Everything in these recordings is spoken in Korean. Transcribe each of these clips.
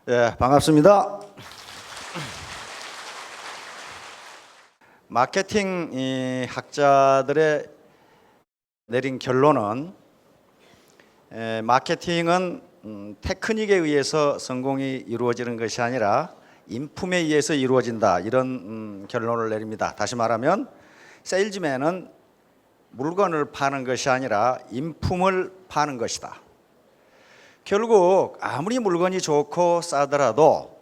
예, 반갑습니다. 마케팅 학자들의 내린 결론은 마케팅은 테크닉에 의해서 성공이 이루어지는 것이 아니라 인품에 의해서 이루어진다, 이런 결론을 내립니다. 다시 말하면 세일즈맨은 물건을 파는 것이 아니라 인품을 파는 것이다. 결국 아무리 물건이 좋고 싸더라도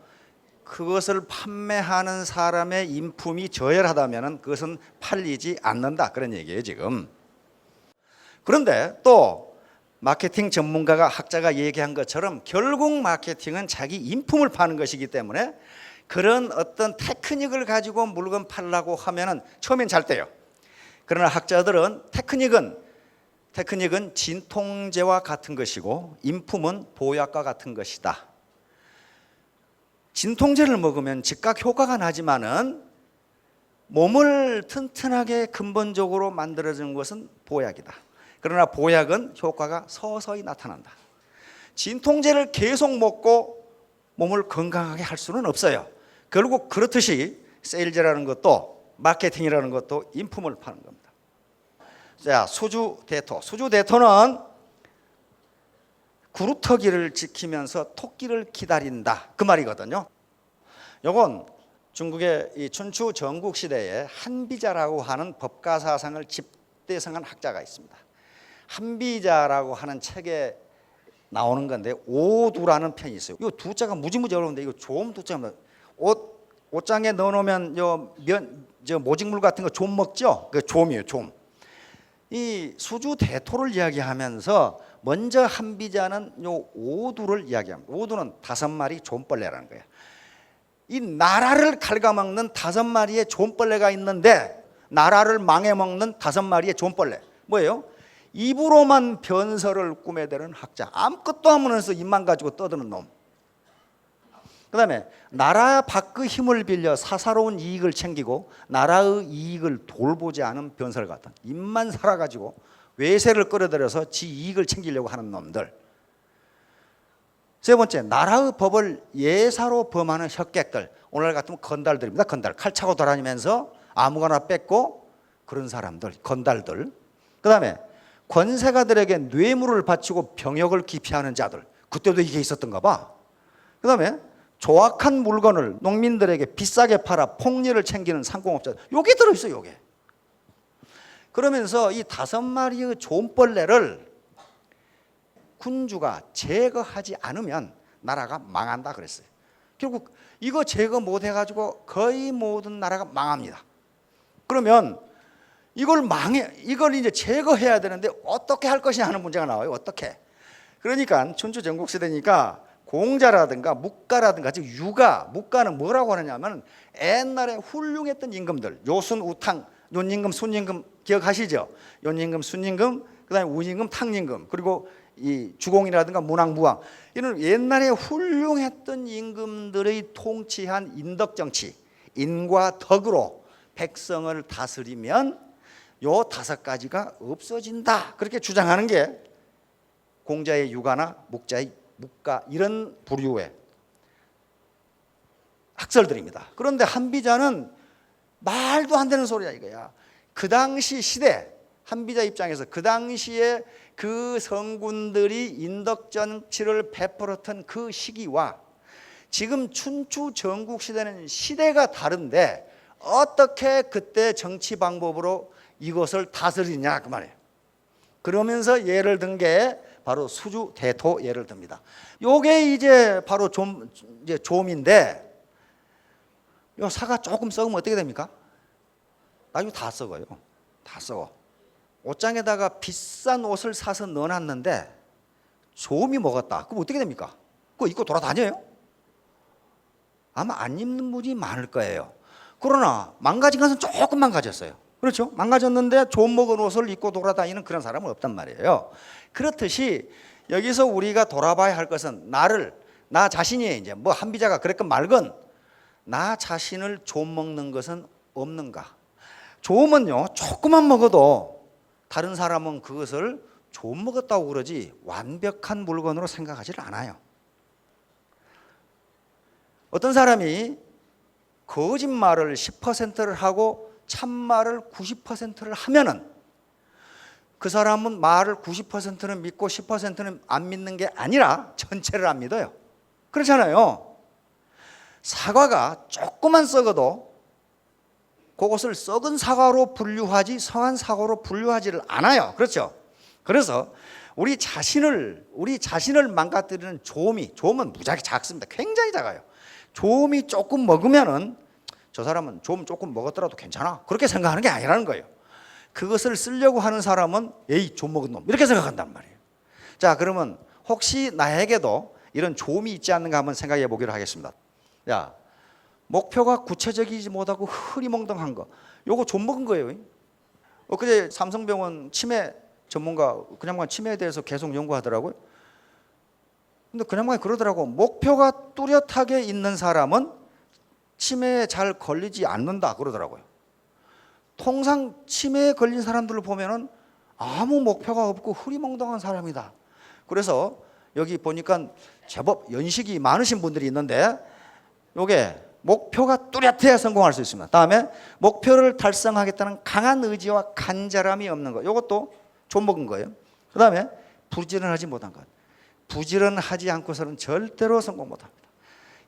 그것을 판매하는 사람의 인품이 저열하다면 그것은 팔리지 않는다, 그런 얘기예요 지금. 그런데 또 마케팅 전문가가, 학자가 얘기한 것처럼 결국 마케팅은 자기 인품을 파는 것이기 때문에 그런 어떤 테크닉을 가지고 물건 팔려고 하면은 처음엔 잘 돼요. 그러나 학자들은 테크닉은 진통제와 같은 것이고 인품은 보약과 같은 것이다. 진통제를 먹으면 즉각 효과가 나지만은 몸을 튼튼하게 근본적으로 만들어주는 것은 보약이다. 그러나 보약은 효과가 서서히 나타난다. 진통제를 계속 먹고 몸을 건강하게 할 수는 없어요. 결국 그렇듯이 세일즈라는 것도 마케팅이라는 것도 인품을 파는 겁니다. 자, 수주대토는 구루터기를 지키면서 토끼를 기다린다, 그 말이거든요. 이건 중국의 이 춘추 전국 시대에 한비자라고 하는 법가사상을 집대성한 학자가 있습니다. 한비자라고 하는 책에 나오는 건데 오두라는 편이 있어요. 이 두자가 무지무지 어려운데 이거 좀 두자입니다. 옷장에 넣어놓으면 모직물 같은 거 좀 먹죠? 그 좀이에요, 좀. 이 수주대토를 이야기하면서 먼저 한비자는 요 오두를 이야기합니다. 오두는 5마리 좀벌레라는 거예요. 이 나라를 갉아먹는 5마리의 좀벌레가 있는데 나라를 망해먹는 5마리의 좀벌레, 뭐예요? 입으로만 변설을 꾸며대는 학자, 아무것도 안 하면서 입만 가지고 떠드는 놈. 그 다음에 나라 밖의 힘을 빌려 사사로운 이익을 챙기고 나라의 이익을 돌보지 않은 변설 같은, 입만 살아가지고 외세를 끌어들여서 지 이익을 챙기려고 하는 놈들. 세 번째, 나라의 법을 예사로 범하는 혁객들. 오늘 같으면 건달들입니다. 건달, 칼 차고 돌아다니면서 아무거나 뺏고 그런 사람들, 건달들. 그 다음에 권세가들에게 뇌물을 바치고 병역을 기피하는 자들. 그때도 이게 있었던가 봐. 그 다음에 조악한 물건을 농민들에게 비싸게 팔아 폭리를 챙기는 상공업자들. 요게 들어있어요, 요게. 그러면서 이 5마리의 좀벌레를 군주가 제거하지 않으면 나라가 망한다 그랬어요. 결국 이거 제거 못 해가지고 거의 모든 나라가 망합니다. 그러면 이걸 이제 제거해야 되는데 어떻게 할 것이냐 하는 문제가 나와요. 어떻게? 그러니까 춘추 전국 시대니까 공자라든가 묵가라든가, 즉 유가, 묵가는 뭐라고 하느냐면 옛날에 훌륭했던 임금들, 요순, 우탕, 윤임금, 순임금 기억하시죠? 윤임금, 순임금, 그다음에 운임금, 탕임금, 그리고 이 주공이라든가 문왕, 이런 옛날에 훌륭했던 임금들의 통치한 인덕정치, 인과 덕으로 백성을 다스리면 요 5가지가 없어진다, 그렇게 주장하는 게 공자의 유가나 묵자의 묵가, 이런 부류의 학설들입니다. 그런데 한비자는 말도 안 되는 소리야 이거야. 그 당시 시대, 한비자 입장에서 그 당시에 그 성군들이 인덕정치를 베풀었던 그 시기와 지금 춘추 전국 시대는 시대가 다른데 어떻게 그때 정치 방법으로 이것을 다스리냐, 그 말이에요. 그러면서 예를 든 게 바로 수주대토 예를 듭니다. 요게 이제 바로 좀인데, 요 사과 조금 썩으면 어떻게 됩니까? 나중에 다 썩어요. 다 썩어. 옷장에다가 비싼 옷을 사서 넣어놨는데 좀이 먹었다. 그럼 어떻게 됩니까? 그거 입고 돌아다녀요? 아마 안 입는 분이 많을 거예요. 그러나 망가진 것은 조금 망가졌어요. 그렇죠? 망가졌는데 좀 먹은 옷을 입고 돌아다니는 그런 사람은 없단 말이에요. 그렇듯이 여기서 우리가 돌아봐야 할 것은 나 자신이 이제 뭐 한비자가 그랬건 말건 나 자신을 좀 먹는 것은 없는가? 좀은요, 조금만 먹어도 다른 사람은 그것을 좀 먹었다고 그러지 완벽한 물건으로 생각하지를 않아요. 어떤 사람이 거짓말을 10%를 하고 참말을 90%를 하면은 그 사람은 말을 90%는 믿고 10%는 안 믿는 게 아니라 전체를 안 믿어요. 그렇잖아요. 사과가 조금만 썩어도 그것을 썩은 사과로 분류하지 성한 사과로 분류하지를 않아요. 그렇죠? 그래서 우리 자신을 망가뜨리는 조음은 무지하게 작습니다. 굉장히 작아요. 조음이 조금 먹으면은 저 사람은 조음 조금 먹었더라도 괜찮아. 그렇게 생각하는 게 아니라는 거예요. 그것을 쓰려고 하는 사람은 에이 좀 먹은 놈 이렇게 생각한단 말이에요. 자, 그러면 혹시 나에게도 이런 조음이 있지 않는가 한번 생각해 보기로 하겠습니다. 야, 목표가 구체적이지 못하고 흐리멍덩한 거, 요거 좀 먹은 거예요. 엊그제 삼성병원 치매 전문가 그 양반 치매에 대해서 계속 연구하더라고요. 근데 그 양반이 그러더라고. 목표가 뚜렷하게 있는 사람은 치매에 잘 걸리지 않는다 그러더라고요. 통상 치매에 걸린 사람들을 보면은 아무 목표가 없고 흐리멍덩한 사람이다. 그래서 여기 보니까 제법 연식이 많으신 분들이 있는데 요게 목표가 뚜렷해야 성공할 수 있습니다. 다음에 목표를 달성하겠다는 강한 의지와 간절함이 없는 것. 이것도 좀 먹은 거예요. 그 다음에 부지런하지 못한 것. 부지런하지 않고서는 절대로 성공 못합니다.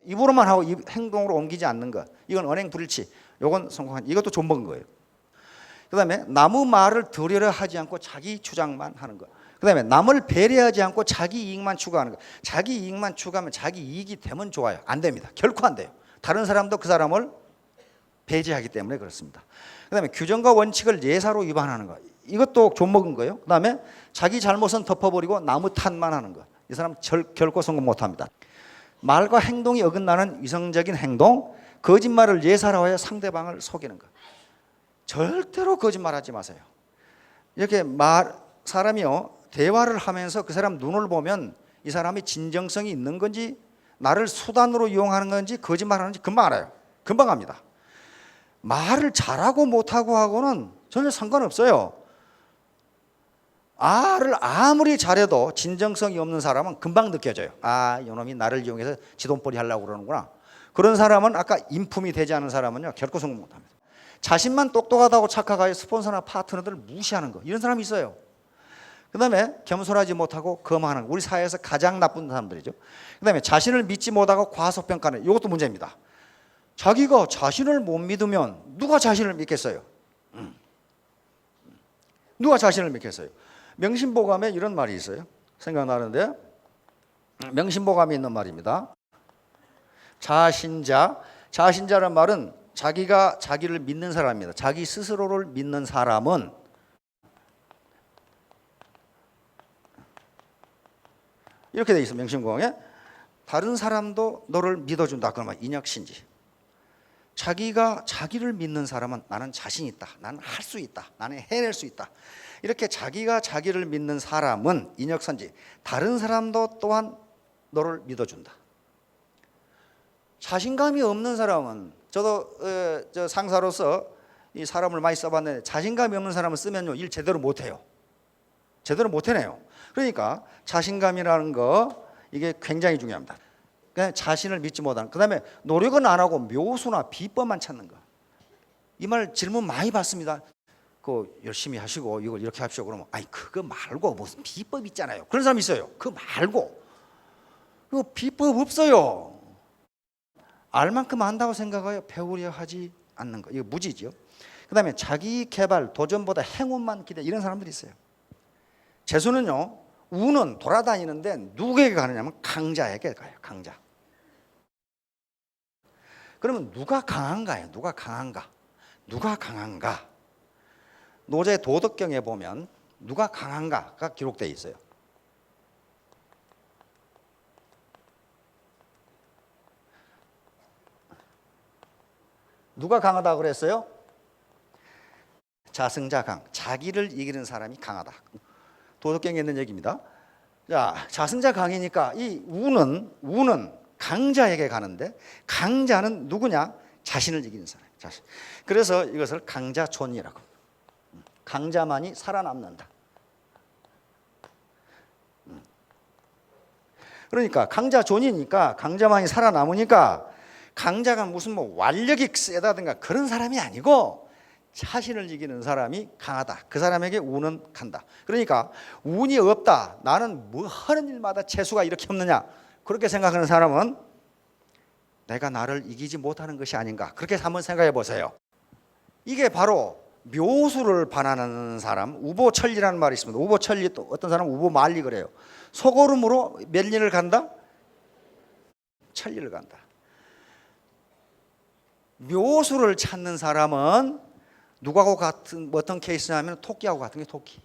입으로만 하고 행동으로 옮기지 않는 것. 이건 언행불일치. 이건 성공한. 이것도 좀 먹은 거예요. 그 다음에 남의 말을 들으려 하지 않고 자기 주장만 하는 것. 그 다음에 남을 배려하지 않고 자기 이익만 추구하는 것. 자기 이익만 추구하면 자기 이익이 되면 좋아요. 안 됩니다. 결코 안 돼요. 다른 사람도 그 사람을 배제하기 때문에 그렇습니다. 그 다음에 규정과 원칙을 예사로 위반하는 것. 이것도 좀 먹은 거예요. 그 다음에 자기 잘못은 덮어버리고 남의 탓만 하는 것. 이 사람 결코 성공 못합니다. 말과 행동이 어긋나는 위성적인 행동, 거짓말을 예사로 하여 상대방을 속이는 것. 절대로 거짓말하지 마세요. 이렇게 사람이요 대화를 하면서 그 사람 눈을 보면 이 사람이 진정성이 있는 건지 나를 수단으로 이용하는 건지 거짓말하는지 금방 알아요. 금방 압니다. 말을 잘하고 못하고 하고는 전혀 상관없어요. 말을 아무리 잘해도 진정성이 없는 사람은 금방 느껴져요. 아, 이놈이 나를 이용해서 지돈벌이 하려고 그러는구나. 그런 사람은 아까 인품이 되지 않은 사람은요 결코 성공 못합니다. 자신만 똑똑하다고 착각하여 스폰서나 파트너들을 무시하는 거. 이런 사람이 있어요. 그 다음에 겸손하지 못하고 거만하는 거. 우리 사회에서 가장 나쁜 사람들이죠. 그 다음에 자신을 믿지 못하고 과소평가하는 이것도 문제입니다. 자기가 자신을 못 믿으면 누가 자신을 믿겠어요? 누가 자신을 믿겠어요? 명심보감에 이런 말이 있어요. 생각나는데 명심보감에 있는 말입니다. 자신자라는 말은 자기가 자기를 믿는 사람입니다. 자기 스스로를 믿는 사람은 이렇게 돼 있어. 명심보감에 다른 사람도 너를 믿어준다. 그러면 인혁신지. 자기가 자기를 믿는 사람은 나는 자신 있다. 나는 할 수 있다. 나는 해낼 수 있다. 이렇게 자기가 자기를 믿는 사람은 인혁선지. 다른 사람도 또한 너를 믿어준다. 자신감이 없는 사람은 저도 저 상사로서 이 사람을 많이 써봤는데 자신감이 없는 사람을 쓰면요 일 제대로 못해요. 제대로 못해내요. 그러니까 자신감이라는 거 이게 굉장히 중요합니다. 그냥 자신을 믿지 못하는. 그 다음에 노력은 안 하고 묘수나 비법만 찾는 거. 이 말 질문 많이 받습니다. 그 열심히 하시고 이걸 이렇게 합시오. 그러면 아니 그거 말고 무슨 비법 있잖아요. 그런 사람 있어요. 그거 말고. 그거 비법 없어요. 알 만큼 안다고 생각하여 배우려 하지 않는 거. 이거 무지죠. 그 다음에 자기 개발, 도전보다 행운만 기대. 이런 사람들이 있어요. 재수는요. 운은 돌아다니는데 누구에게 가느냐면 강자에게 가요. 강자. 그러면 누가 강한가요? 누가 강한가? 누가 강한가? 노제 도덕경에 보면 누가 강한가가 기록되어 있어요. 누가 강하다고 그랬어요? 자승자 강. 자기를 이기는 사람이 강하다. 도덕경에 있는 얘기입니다. 자, 자승자 강이니까 이 운은 강자에게 가는데 강자는 누구냐? 자신을 이기는 사람. 자신. 그래서 이것을 강자존이라고. 강자만이 살아남는다. 그러니까 강자존이니까 강자만이 살아남으니까 강자가 무슨 뭐 완력이 세다든가 그런 사람이 아니고 자신을 이기는 사람이 강하다. 그 사람에게 운은 간다. 그러니까 운이 없다. 나는 뭐 하는 일마다 재수가 이렇게 없느냐. 그렇게 생각하는 사람은 내가 나를 이기지 못하는 것이 아닌가. 그렇게 한번 생각해 보세요. 이게 바로 묘수를 반하는 사람, 우보천리라는 말이 있습니다. 우보천리, 또 어떤 사람은 우보만리 그래요. 소고름으로 몇 리를 간다? 천리를 간다. 묘수를 찾는 사람은 누구하고 같은 어떤 케이스냐면 토끼하고 같은 게 토끼.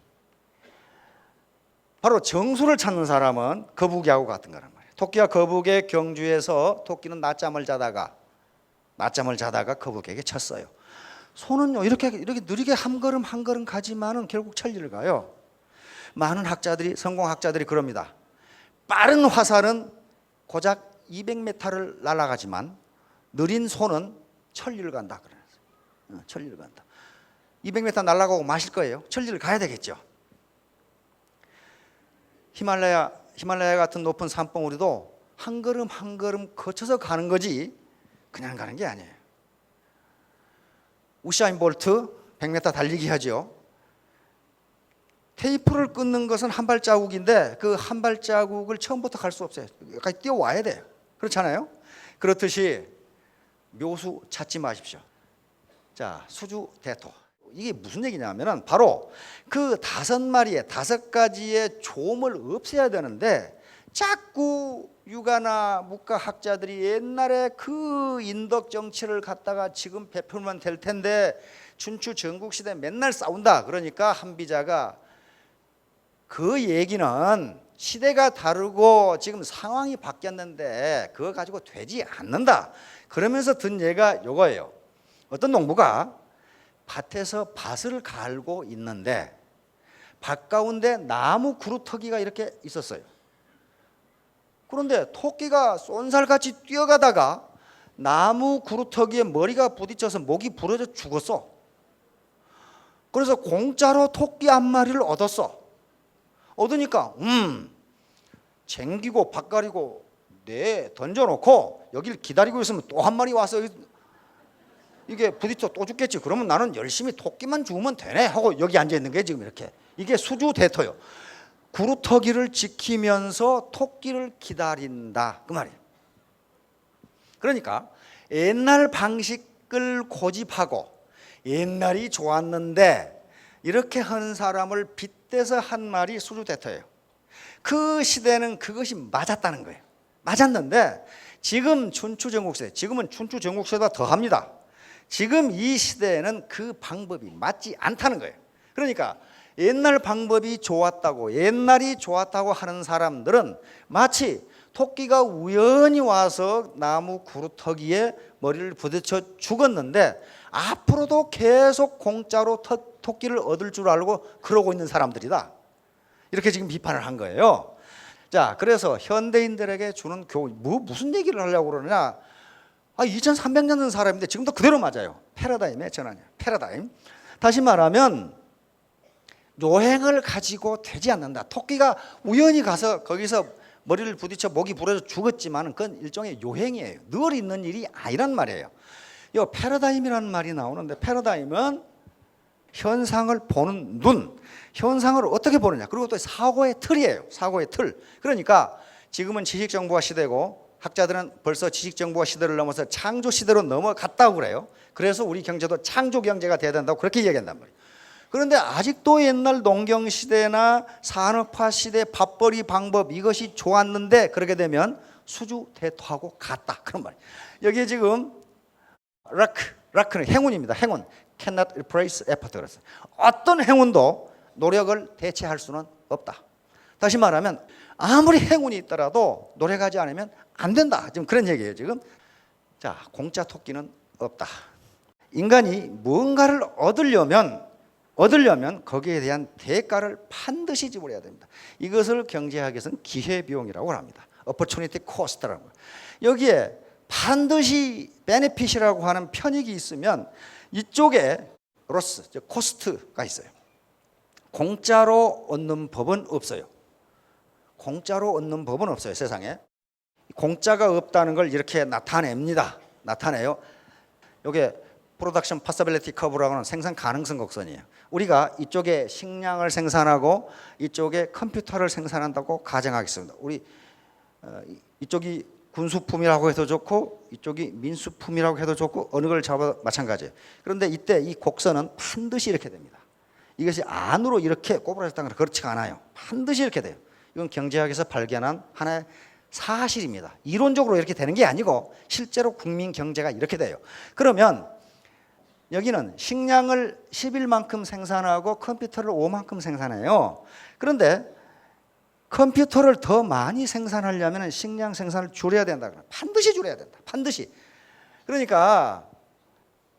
바로 정수를 찾는 사람은 거북이하고 같은 거란 말이에요. 토끼와 거북의 경주에서 토끼는 낮잠을 자다가 거북에게 쳤어요. 소는요 이렇게 느리게 한 걸음 한 걸음 가지만은 결국 천리를 가요. 많은 학자들이, 성공학자들이 그럽니다. 빠른 화살은 고작 200m를 날아가지만 느린 소는 천리를 간다 그래요. 천리를 간다. 200m 날아가고 마실 거예요. 천리를 가야 되겠죠. 히말라야 같은 높은 산봉우리도 한 걸음 한 걸음 거쳐서 가는 거지 그냥 가는 게 아니에요. 우사인 볼트 100m 달리기 하죠. 테이프를 끊는 것은 한 발자국인데 그 한 발자국을 처음부터 갈 수 없어요. 여기까지 뛰어와야 돼요. 그렇잖아요. 그렇듯이 묘수 찾지 마십시오. 자, 수주대토. 이게 무슨 얘기냐면은 바로 그 5마리의 5가지의 조음을 없애야 되는데 자꾸 유가나 무가학자들이 옛날에 그 인덕 정치를 갖다가 지금 베풀면 될 텐데 춘추 전국시대 맨날 싸운다. 그러니까 한비자가 그 얘기는 시대가 다르고 지금 상황이 바뀌었는데 그거 가지고 되지 않는다. 그러면서 든 얘가 요거예요. 어떤 농부가 밭에서 밭을 갈고 있는데 밭 가운데 나무 그루터기가 이렇게 있었어요. 그런데 토끼가 쏜살같이 뛰어가다가 나무 그루터기에 머리가 부딪혀서 목이 부러져 죽었어. 그래서 공짜로 토끼 한 마리를 얻으니까 쟁기고 밭 가리고 던져놓고 여길 기다리고 있으면 또 한 마리 와서 이게 부딪혀 또 죽겠지. 그러면 나는 열심히 토끼만 죽으면 되네 하고 여기 앉아 있는 게 지금 이렇게. 이게 수주대토요. 구루터기를 지키면서 토끼를 기다린다 그 말이에요. 그러니까 옛날 방식을 고집하고 옛날이 좋았는데 이렇게 한 사람을 빗대서 한 말이 수주대토예요. 그 시대는 그것이 맞았다는 거예요. 맞았는데 지금 춘추전국시대, 지금은 춘추전국시대보다 더합니다. 지금 이 시대에는 그 방법이 맞지 않다는 거예요. 그러니까 옛날 방법이 좋았다고, 옛날이 좋았다고 하는 사람들은 마치 토끼가 우연히 와서 나무 구루터기에 머리를 부딪혀 죽었는데 앞으로도 계속 공짜로 토끼를 얻을 줄 알고 그러고 있는 사람들이다. 이렇게 지금 비판을 한 거예요. 자, 그래서 현대인들에게 주는 교훈, 무슨 얘기를 하려고 그러느냐? 2300년 전 사람인데 지금도 그대로 맞아요. 패러다임의 전환이야. 패러다임. 다시 말하면 요행을 가지고 되지 않는다. 토끼가 우연히 가서 거기서 머리를 부딪혀 목이 부러져 죽었지만 그건 일종의 요행이에요. 늘 있는 일이 아니란 말이에요. 이 패러다임이라는 말이 나오는데 패러다임은 현상을 보는 눈, 현상을 어떻게 보느냐. 그리고 또 사고의 틀이에요. 사고의 틀. 그러니까 지금은 지식정보화 시대고 학자들은 벌써 지식정보화 시대를 넘어서 창조 시대로 넘어갔다고 그래요. 그래서 우리 경제도 창조 경제가 돼야 된다고 그렇게 이야기한단 말이에요. 그런데 아직도 옛날 농경 시대나 산업화 시대 밥벌이 방법 이것이 좋았는데 그렇게 되면 수주대토하고 같다 그런 말이에요. 여기에 지금 락는 행운입니다. 행운. cannot replace effort. 그랬어요. 어떤 행운도 노력을 대체할 수는 없다. 다시 말하면 아무리 행운이 있더라도 노력하지 않으면 안 된다. 지금 그런 얘기예요. 지금. 자, 공짜 토끼는 없다. 인간이 무언가를 얻으려면 거기에 대한 대가를 반드시 지불해야 됩니다. 이것을 경제학에서는 기회비용이라고 합니다. opportunity cost라는 거예요. 여기에 반드시 benefit이라고 하는 편익이 있으면 이쪽에 로스, 코스트가 있어요. 공짜로 얻는 법은 없어요. 공짜로 얻는 법은 없어요. 세상에. 공짜가 없다는 걸 이렇게 나타냅니다. 나타내요. 이게 프로덕션 파서빌리티 커브라고 하는 생산 가능성 곡선이에요. 우리가 이쪽에 식량을 생산하고 이쪽에 컴퓨터를 생산한다고 가정하겠습니다. 우리 이쪽이 군수품이라고 해도 좋고 이쪽이 민수품이라고 해도 좋고 어느 걸 잡아도 마찬가지예요. 그런데 이때 이 곡선은 반드시 이렇게 됩니다. 이것이 안으로 이렇게 꼬부라졌다는 건 그렇지가 않아요. 반드시 이렇게 돼요. 이건 경제학에서 발견한 하나의 사실입니다. 이론적으로 이렇게 되는 게 아니고 실제로 국민 경제가 이렇게 돼요. 그러면 여기는 식량을 10일만큼 생산하고 컴퓨터를 5만큼 생산해요. 그런데 컴퓨터를 더 많이 생산하려면 식량 생산을 줄여야 된다. 반드시 줄여야 된다. 반드시. 그러니까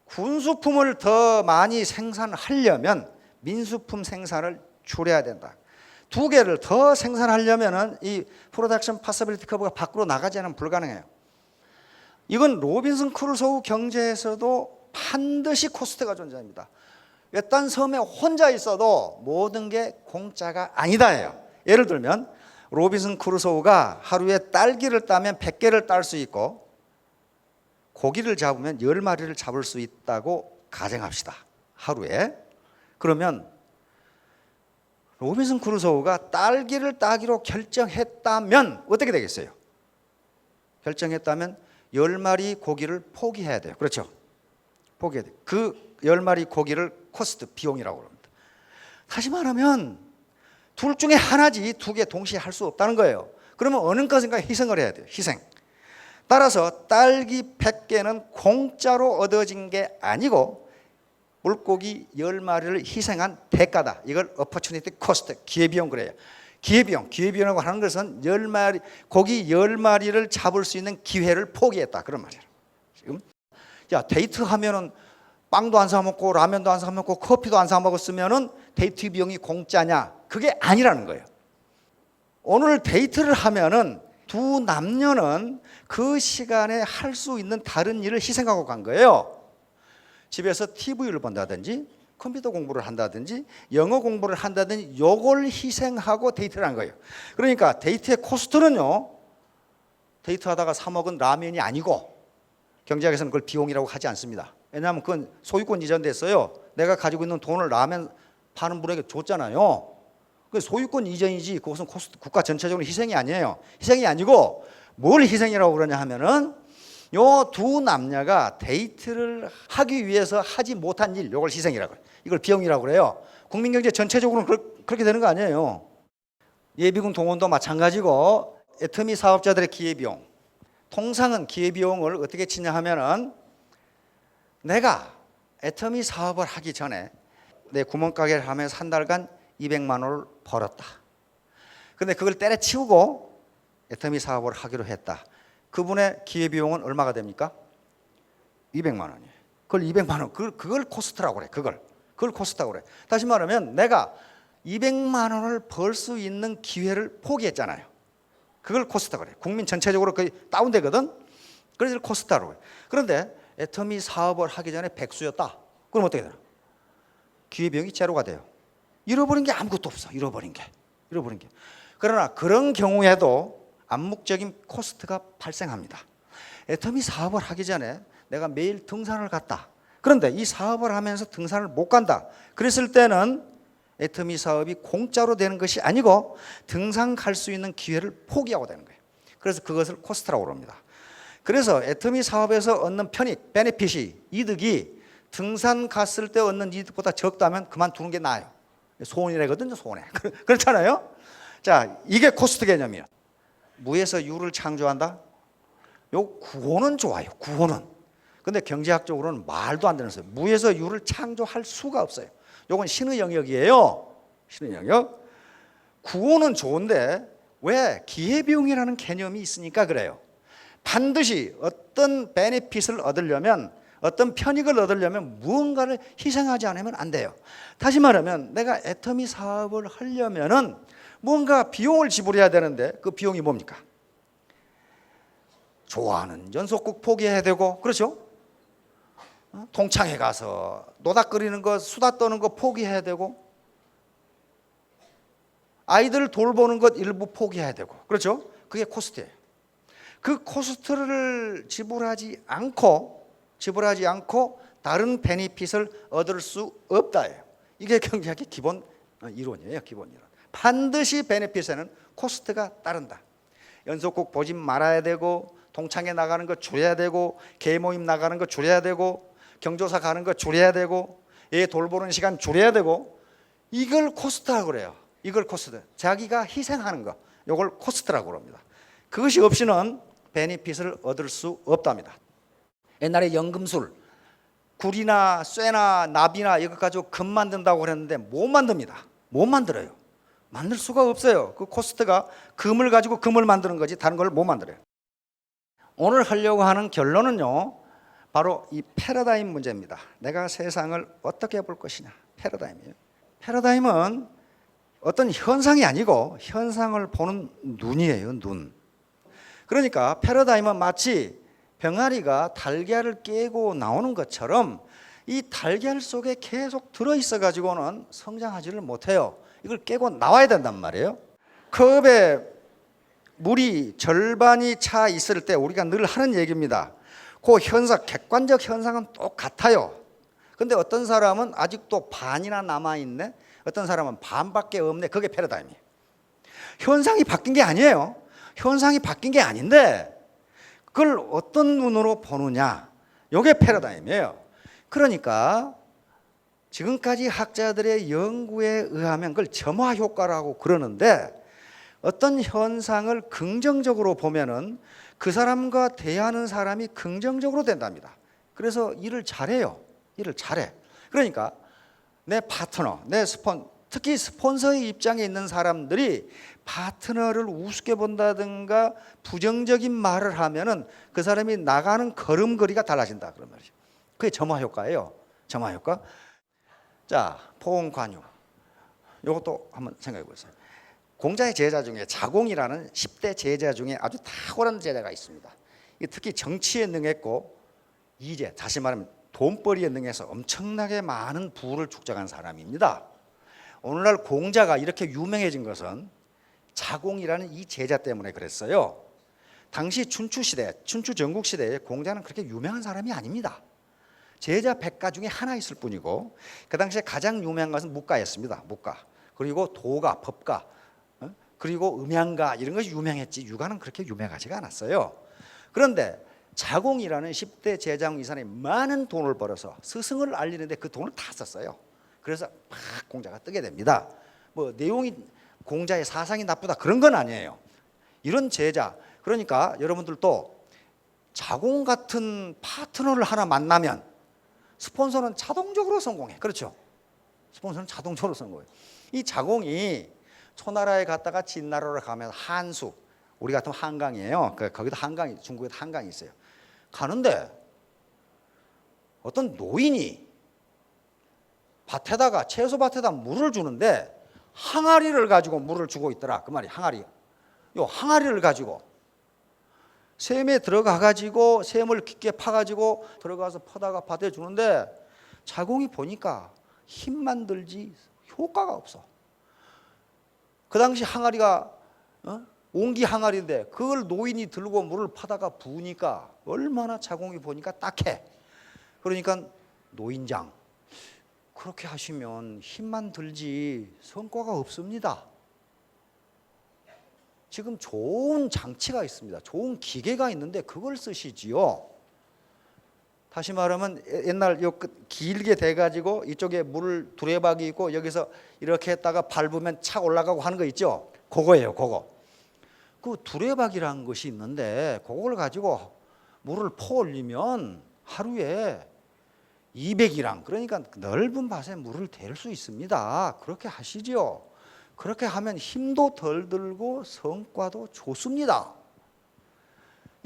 군수품을 더 많이 생산하려면 민수품 생산을 줄여야 된다. 두 개를 더 생산하려면 이 프로덕션 파서빌리티 커브가 밖으로 나가지 않으면 불가능해요. 이건 로빈슨 크루소우 경제에서도 반드시 코스트가 존재합니다. 외딴 섬에 혼자 있어도 모든 게 공짜가 아니다예요. 예를 들면 로빈슨 크루소우가 하루에 딸기를 따면 100개를 딸 수 있고 고기를 잡으면 10마리를 잡을 수 있다고 가정합시다. 하루에. 그러면 로빈슨 크루소우가 딸기를 따기로 결정했다면 어떻게 되겠어요? 결정했다면 10마리 고기를 포기해야 돼요. 그렇죠? 포기해야 돼요. 그 10마리 고기를 코스트, 비용이라고 합니다. 다시 말하면 둘 중에 하나지 두 개 동시에 할 수 없다는 거예요. 그러면 어느 것인가 희생을 해야 돼요. 희생. 따라서 딸기 100개는 공짜로 얻어진 게 아니고 물고기 10마리를 희생한 대가다. 이걸 opportunity cost, 기회비용 그래요. 기회비용이라고 하는 것은 10마리, 고기 10마리를 잡을 수 있는 기회를 포기했다. 그런 말이에요. 지금 야, 데이트하면은 빵도 안 사 먹고 라면도 안 사 먹고 커피도 안 사 먹었으면은 데이트 비용이 공짜냐? 그게 아니라는 거예요. 오늘 데이트를 하면은 두 남녀는 그 시간에 할 수 있는 다른 일을 희생하고 간 거예요. 집에서 TV를 본다든지 컴퓨터 공부를 한다든지 영어 공부를 한다든지 요걸 희생하고 데이트를 한 거예요. 그러니까 데이트의 코스트는요, 데이트하다가 사 먹은 라면이 아니고 경제학에서는 그걸 비용이라고 하지 않습니다. 왜냐하면 그건 소유권 이전됐어요. 내가 가지고 있는 돈을 라면 파는 분에게 줬잖아요. 그 소유권 이전이지 그것은 코스트, 국가 전체적으로 희생이 아니에요. 희생이 아니고 뭘 희생이라고 그러냐 하면은 요 두 남녀가 데이트를 하기 위해서 하지 못한 일, 요걸 희생이라고 해요. 이걸 비용이라고 그래요. 국민경제 전체적으로는 그렇게 되는 거 아니에요. 예비군 동원도 마찬가지고 애터미 사업자들의 기회비용. 통상은 기회비용을 어떻게 치냐 하면은 내가 애터미 사업을 하기 전에 내 구멍가게를 하면서 한 달간 200만 원을 벌었다. 근데 그걸 때려치우고 애터미 사업을 하기로 했다. 그분의 기회비용은 얼마가 됩니까? 200만 원이에요. 그걸 200만 원, 그걸 코스트라고 그래. 그걸 코스트라고 그래. 다시 말하면 내가 200만 원을 벌 수 있는 기회를 포기했잖아요. 그걸 코스트라고 그래. 국민 전체적으로 거의 다운되거든. 그래서 코스트라고 그래. 그런데 애터미 사업을 하기 전에 백수였다. 그럼 어떻게 되나? 기회비용이 제로가 돼요. 잃어버린 게 아무것도 없어. 잃어버린 게. 그러나 그런 경우에도 암묵적인 코스트가 발생합니다. 애터미 사업을 하기 전에 내가 매일 등산을 갔다. 그런데 이 사업을 하면서 등산을 못 간다. 그랬을 때는 애터미 사업이 공짜로 되는 것이 아니고 등산 갈 수 있는 기회를 포기하고 되는 거예요. 그래서 그것을 코스트라고 합니다. 그래서 애터미 사업에서 얻는 편익, 베네핏이, 이득이 등산 갔을 때 얻는 이득보다 적다면 그만두는 게 나아요. 손해거든요, 손해. 그렇잖아요? 자, 이게 코스트 개념이에요. 무에서 유를 창조한다? 요 구호는 좋아요, 구호는. 근데 경제학적으로는 말도 안 되는 소리예요. 무에서 유를 창조할 수가 없어요. 요건 신의 영역이에요. 신의 영역. 구호는 좋은데 왜? 기회비용이라는 개념이 있으니까 그래요. 반드시 어떤 베네핏을 얻으려면, 어떤 편익을 얻으려면 무언가를 희생하지 않으면 안 돼요. 다시 말하면 내가 애터미 사업을 하려면은 뭔가 비용을 지불해야 되는데 그 비용이 뭡니까? 좋아하는 연속국 포기해야 되고, 그렇죠? 동창회 가서 노닥거리는 거, 수다 떠는 거 포기해야 되고, 아이들 돌보는 것 일부 포기해야 되고, 그렇죠? 그게 코스트예요. 그 코스트를 지불하지 않고 다른 베니핏을 얻을 수 없다예요. 이게 경제학의 기본 이론이에요. 기본 이론. 반드시 베네핏에는 코스트가 따른다. 연속극 보지 말아야 되고, 동창회 나가는 거 줄여야 되고, 개회 모임 나가는 거 줄여야 되고, 경조사 가는 거 줄여야 되고, 얘 돌보는 시간 줄여야 되고, 이걸 코스트라고 그래요. 이걸 코스트. 자기가 희생하는 거, 이걸 코스트라고 그럽니다. 그것이 없이는 베네핏을 얻을 수 없답니다. 옛날에 연금술, 굴이나 쇠나 나비나 이것 가지고 금 만든다고 그랬는데 못 만듭니다. 못 만들어요. 만들 수가 없어요. 그 코스트가 금을 가지고 금을 만드는 거지 다른 걸 못 만들어요. 오늘 하려고 하는 결론은요, 바로 이 패러다임 문제입니다. 내가 세상을 어떻게 볼 것이냐. 패러다임이에요. 패러다임은 어떤 현상이 아니고 현상을 보는 눈이에요. 눈. 그러니까 패러다임은 마치 병아리가 달걀을 깨고 나오는 것처럼 이 달걀 속에 계속 들어있어 가지고는 성장하지를 못해요. 이걸 깨고 나와야 된단 말이에요. 컵에 물이 절반이 차 있을 때 우리가 늘 하는 얘기입니다. 그 현상, 객관적 현상은 똑같아요. 근데 어떤 사람은 아직도 반이나 남아있네, 어떤 사람은 반밖에 없네. 그게 패러다임이에요. 현상이 바뀐 게 아니에요. 현상이 바뀐 게 아닌데 그걸 어떤 눈으로 보느냐, 이게 패러다임이에요. 그러니까 지금까지 학자들의 연구에 의하면 그걸 점화 효과라고 그러는데, 어떤 현상을 긍정적으로 보면은 그 사람과 대하는 사람이 긍정적으로 된답니다. 그래서 일을 잘해요. 일을 잘해. 그러니까 내 파트너, 특히 스폰서의 입장에 있는 사람들이 파트너를 우습게 본다든가 부정적인 말을 하면은 그 사람이 나가는 걸음걸이가 달라진다 그런 말이죠. 그게 점화 효과예요. 점화 효과. 자, 포옹 관유. 이것도 한번 생각해 보세요. 공자의 제자 중에 자공이라는 10대 제자 중에 아주 탁월한 제자가 있습니다. 특히 정치에 능했고, 이제 다시 말하면 돈벌이에 능해서 엄청나게 많은 부를 축적한 사람입니다. 오늘날 공자가 이렇게 유명해진 것은 자공이라는 이 제자 때문에 그랬어요. 당시 춘추시대, 춘추전국시대에 공자는 그렇게 유명한 사람이 아닙니다. 제자 100가 중에 하나 있을 뿐이고, 그 당시에 가장 유명한 것은 묵가였습니다. 묵가. 그리고 도가, 법가, 그리고 음양가, 이런 것이 유명했지 유가는 그렇게 유명하지가 않았어요. 그런데 자공이라는 10대 제자 이산에 많은 돈을 벌어서 스승을 알리는데 그 돈을 다 썼어요. 그래서 막 공자가 뜨게 됩니다. 뭐 내용이 공자의 사상이 나쁘다 그런 건 아니에요. 이런 제자, 그러니까 여러분들도 자공 같은 파트너를 하나 만나면 스폰서는 자동적으로 성공해. 그렇죠? 스폰서는 자동적으로 성공해. 이 자공이 초나라에 갔다가 진나라로 가면 한수, 우리 같으면 한강이에요. 거기도 한강이, 중국에도 한강이 있어요. 가는데 어떤 노인이 밭에다가, 채소밭에다 물을 주는데 항아리를 가지고 물을 주고 있더라. 그 말이 항아리. 요 항아리를 가지고 샘에 들어가 가지고 샘을 깊게 파 가지고 들어가서 퍼다가 밭에 주는데 자공이 보니까 힘만 들지 효과가 없어. 그 당시 항아리가 옹기 항아리인데 그걸 노인이 들고 물을 파다가 부으니까 얼마나 자공이 보니까 딱해. 그러니까 노인장, 그렇게 하시면 힘만 들지 성과가 없습니다. 지금 좋은 장치가 있습니다. 좋은 기계가 있는데 그걸 쓰시지요. 다시 말하면 옛날 길게 돼가지고 이쪽에 물 두레박이 있고 여기서 이렇게 했다가 밟으면 착 올라가고 하는 거 있죠. 그거예요. 그거. 그 두레박이라는 것이 있는데 그걸 가지고 물을 퍼 올리면 하루에 200이랑, 그러니까 넓은 밭에 물을 댈 수 있습니다. 그렇게 하시죠. 그렇게 하면 힘도 덜 들고 성과도 좋습니다.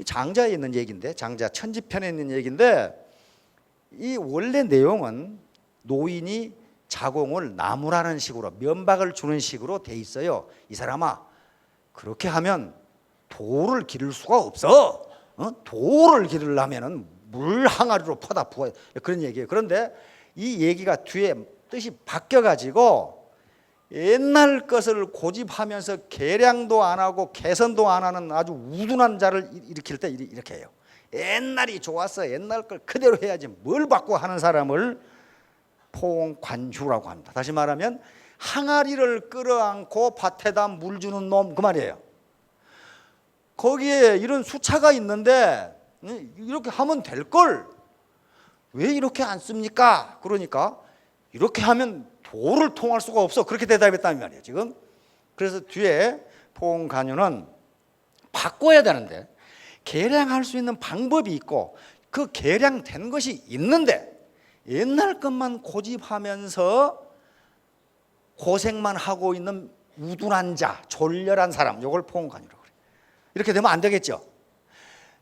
장자에 있는 얘기인데, 장자 천지편에 있는 얘기인데, 이 원래 내용은 노인이 자공을 나무라는 식으로 면박을 주는 식으로 돼 있어요. 이 사람아, 그렇게 하면 돌을 기를 수가 없어. 돌을 기르려면은 물 항아리로 퍼다 부어야, 그런 얘기예요. 그런데 이 얘기가 뒤에 뜻이 바뀌어 가지고 옛날 것을 고집하면서 계량도 안 하고 개선도 안 하는 아주 우둔한 자를 일으킬 때 이렇게 해요. 옛날이 좋았어. 옛날 걸 그대로 해야지 뭘 바꿔 하는 사람을 포옹관주라고 합니다. 다시 말하면 항아리를 끌어안고 밭에다 물 주는 놈, 그 말이에요. 거기에 이런 수차가 있는데 이렇게 하면 될 걸 왜 이렇게 안 씁니까? 그러니까 이렇게 하면 도를 통할 수가 없어. 그렇게 대답했단 말이에요 지금. 그래서 뒤에 포옹관유는 바꿔야 되는데 계량할 수 있는 방법이 있고 그 계량된 것이 있는데 옛날 것만 고집하면서 고생만 하고 있는 우둔한 자, 졸렬한 사람, 이걸 포옹관유라고 그래요. 이렇게 되면 안 되겠죠.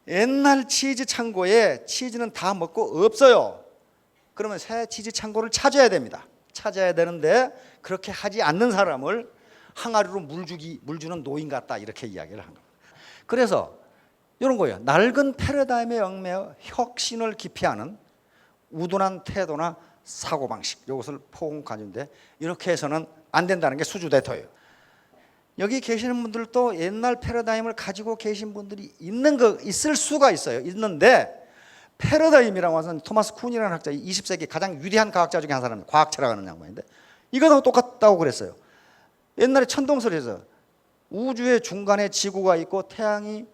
옛날 치즈 창고에 치즈는 다 먹고 없어요. 그러면 새 치즈 창고를 찾아야 됩니다. 찾아야 되는데 그렇게 하지 않는 사람을 항아리로 물 주는 노인 같다, 이렇게 이야기를 한 겁니다. 그래서 이런 거예요. 낡은 패러다임에 얽매여 혁신을 기피하는 우둔한 태도나 사고방식, 이것을 포옹관유인데 이렇게 해서는 안 된다는 게 수주대토예요. 여기 계시는 분들도 옛날 패러다임을 가지고 계신 분들이 있을 수가 있어요. 있는데 패러다임이라고 하는 토마스 쿤이라는 학자, 20세기 가장 위대한 과학자 중에 한 사람입니다. 과학철학하는 양반인데 이거하고 똑같다고 그랬어요. 옛날에 천동설에서 우주의 중간에 지구가 있고 태양이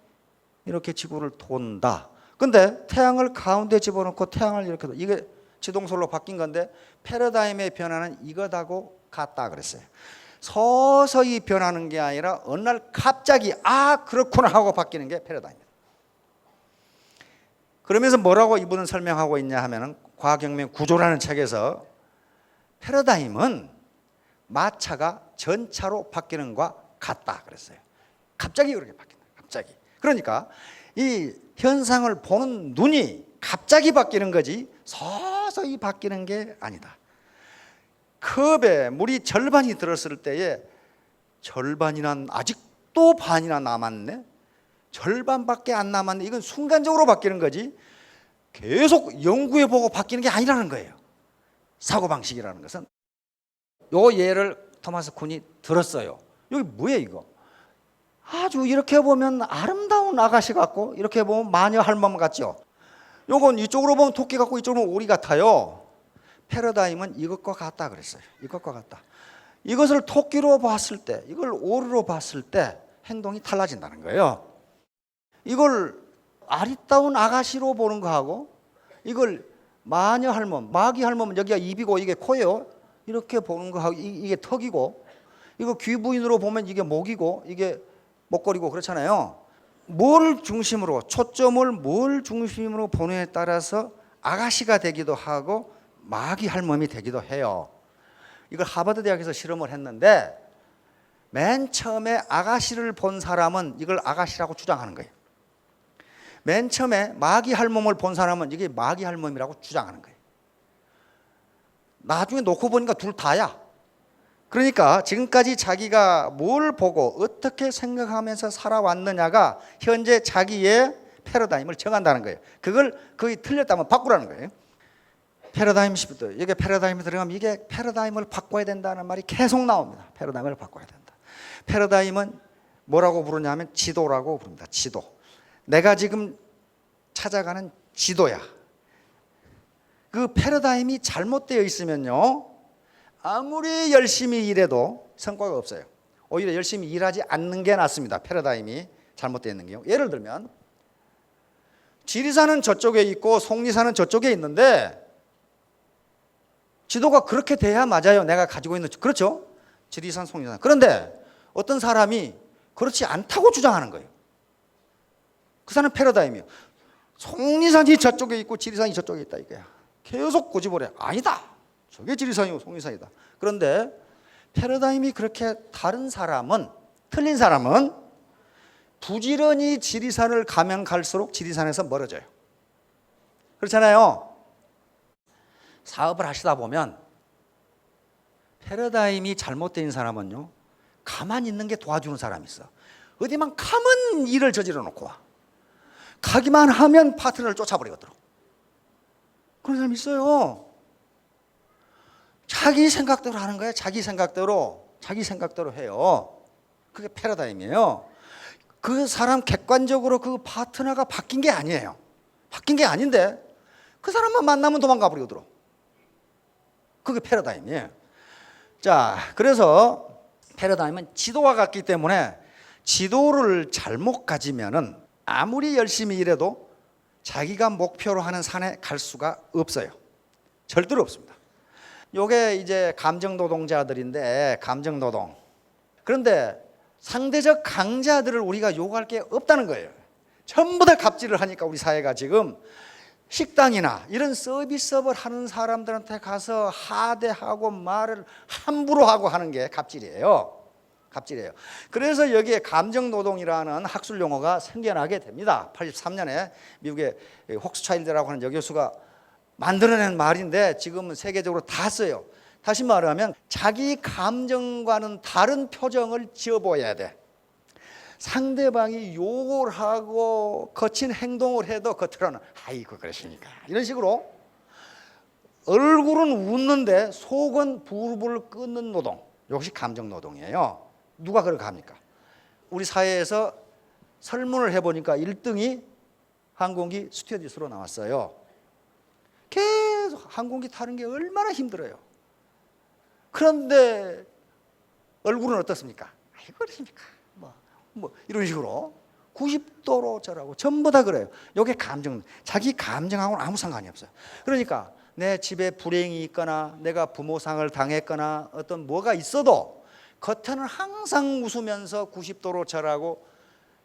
이렇게 지구를 돈다. 근데 태양을 가운데 집어넣고 태양을 이렇게, 이게 지동설로 바뀐 건데 패러다임의 변화는 이것하고 같다 그랬어요. 서서히 변하는 게 아니라 어느 날 갑자기 그렇구나 하고 바뀌는 게 패러다임입니다. 그러면서 뭐라고 이분은 설명하고 있냐 하면은 과학혁명 구조라는 책에서 패러다임은 마차가 전차로 바뀌는 것과 같다 그랬어요. 갑자기 그렇게 바뀐다. 갑자기. 그러니까 이 현상을 보는 눈이 갑자기 바뀌는 거지 서서히 바뀌는 게 아니다. 컵에 물이 절반이 들었을 때에 절반이나 아직도 반이나 남았네, 절반밖에 안 남았네, 이건 순간적으로 바뀌는 거지 계속 연구해보고 바뀌는 게 아니라는 거예요. 사고방식이라는 것은. 요 예를 토마스 쿤이 들었어요. 여기 뭐예요 이거? 아주 이렇게 보면 아름다운 아가씨 같고 이렇게 보면 마녀 할멈 같죠. 요건 이쪽으로 보면 토끼 같고 이쪽으로 보면 오리 같아요. 패러다임은 이것과 같다 그랬어요. 이것과 같다. 이것을 토끼로 봤을 때, 이걸 오리로 봤을 때 행동이 달라진다는 거예요. 이걸 아리따운 아가씨로 보는 거하고 이걸 마녀 할멈, 마귀 할멈은 여기가 입이고 이게 코예요. 이렇게 보는 거하고 이게 턱이고, 이거 귀 부인으로 보면 이게 목이고 이게 목걸이고 그렇잖아요. 뭘 중심으로, 초점을 뭘 중심으로 보느냐에 따라서 아가씨가 되기도 하고 마귀 할멈이 되기도 해요. 이걸 하버드 대학에서 실험을 했는데 맨 처음에 아가씨를 본 사람은 이걸 아가씨라고 주장하는 거예요. 맨 처음에 마귀 할멈을 본 사람은 이게 마귀 할멈이라고 주장하는 거예요. 나중에 놓고 보니까 둘 다야. 그러니까 지금까지 자기가 뭘 보고 어떻게 생각하면서 살아왔느냐가 현재 자기의 패러다임을 정한다는 거예요. 그걸 거의 틀렸다면 바꾸라는 거예요. 패러다임 시프트. 이게 패러다임에 들어가면 이게 패러다임을 바꿔야 된다는 말이 계속 나옵니다. 패러다임을 바꿔야 된다. 패러다임은 뭐라고 부르냐면 지도라고 부릅니다. 지도. 내가 지금 찾아가는 지도야. 그 패러다임이 잘못되어 있으면요, 아무리 열심히 일해도 성과가 없어요. 오히려 열심히 일하지 않는 게 낫습니다. 패러다임이 잘못되어 있는 게요. 예를 들면 지리산은 저쪽에 있고 속리산은 저쪽에 있는데 지도가 그렇게 돼야 맞아요. 내가 가지고 있는, 그렇죠? 지리산, 속리산. 그런데 어떤 사람이 그렇지 않다고 주장하는 거예요. 그 사람은 패러다임이에요. 속리산이 저쪽에 있고 지리산이 저쪽에 있다 이거야. 계속 고집을 해. 아니다. 저게 지리산이고 속리산이다. 그런데 패러다임이 그렇게 다른 사람은, 틀린 사람은 부지런히 지리산을 가면 갈수록 지리산에서 멀어져요. 그렇잖아요. 사업을 하시다 보면 패러다임이 잘못된 사람은요, 가만히 있는 게 도와주는 사람이 있어. 어디만 가면 일을 저질러 놓고 와. 가기만 하면 파트너를 쫓아버리거든. 그런 사람이 있어요. 자기 생각대로 하는 거야. 자기 생각대로. 자기 생각대로 해요. 그게 패러다임이에요. 그 사람 객관적으로 그 파트너가 바뀐 게 아니에요. 바뀐 게 아닌데 그 사람만 만나면 도망가 버리더라. 그게 패러다임이에요. 자, 그래서 패러다임은 지도와 같기 때문에 지도를 잘못 가지면은 아무리 열심히 일해도 자기가 목표로 하는 산에 갈 수가 없어요. 절대로 없습니다. 요게 이제 감정노동자들인데, 감정노동. 그런데 상대적 강자들을 우리가 요구할 게 없다는 거예요. 전부 다 갑질을 하니까 우리 사회가 지금 식당이나 이런 서비스업을 하는 사람들한테 가서 하대하고 말을 함부로 하고 하는 게 갑질이에요. 갑질이에요. 그래서 여기에 감정노동이라는 학술 용어가 생겨나게 됩니다. 83년에 미국의 혹스차일드라고 하는 여교수가 만들어낸 말인데 지금은 세계적으로 다 써요. 다시 말하면 자기 감정과는 다른 표정을 지어보여야 돼. 상대방이 욕을 하고 거친 행동을 해도 겉으로는 아이고 그러십니까 이런 식으로 얼굴은 웃는데 속은 부글부글 끓는 노동, 이것이 감정노동이에요. 누가 그렇게 합니까? 우리 사회에서 설문을 해보니까 1등이 항공기 스튜어디스로 나왔어요. 계속 항공기 타는 게 얼마나 힘들어요. 그런데 얼굴은 어떻습니까? 아이고 그러십니까 뭐 이런 식으로 90도로 저라고 전부 다 그래요. 이게 감정, 자기 감정하고는 아무 상관이 없어요. 그러니까 내 집에 불행이 있거나 내가 부모상을 당했거나 어떤 뭐가 있어도 겉에는 항상 웃으면서 90도로 절하고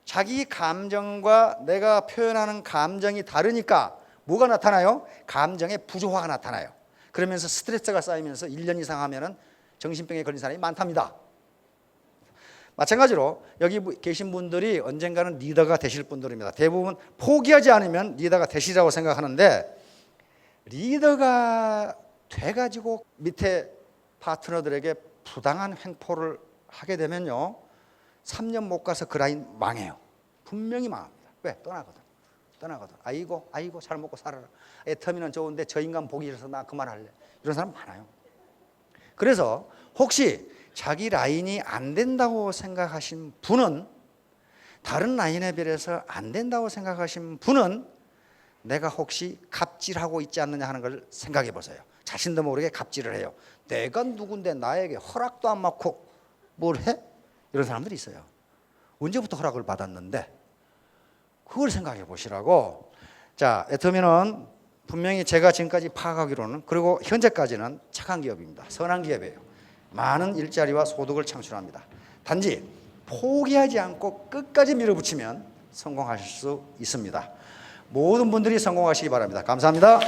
자기 감정과 내가 표현하는 감정이 다르니까 뭐가 나타나요? 감정의 부조화가 나타나요. 그러면서 스트레스가 쌓이면서 1년 이상 하면은 정신병에 걸린 사람이 많답니다. 마찬가지로 여기 계신 분들이 언젠가는 리더가 되실 분들입니다. 대부분 포기하지 않으면 리더가 되시라고 생각하는데 리더가 돼가지고 밑에 파트너들에게 부당한 횡포를 하게 되면요 3년 못 가서 그 라인 망해요. 분명히 망합니다. 왜? 떠나거든. 아이고 잘 먹고 살아라. 애터미는 좋은데 저 인간 보기 싫어서 나 그만할래. 이런 사람 많아요. 그래서 혹시 자기 라인이 안 된다고 생각하신 분은, 다른 라인에 비해서 안 된다고 생각하신 분은 내가 혹시 갑질하고 있지 않느냐 하는 걸 생각해 보세요. 자신도 모르게 갑질을 해요. 내가 누군데 나에게 허락도 안 받고 뭘 해? 이런 사람들이 있어요. 언제부터 허락을 받았는데 그걸 생각해 보시라고. 자, 애터미는 분명히 제가 지금까지 파악하기로는, 그리고 현재까지는 착한 기업입니다. 선한 기업이에요. 많은 일자리와 소득을 창출합니다. 단지 포기하지 않고 끝까지 밀어붙이면 성공하실 수 있습니다. 모든 분들이 성공하시기 바랍니다. 감사합니다.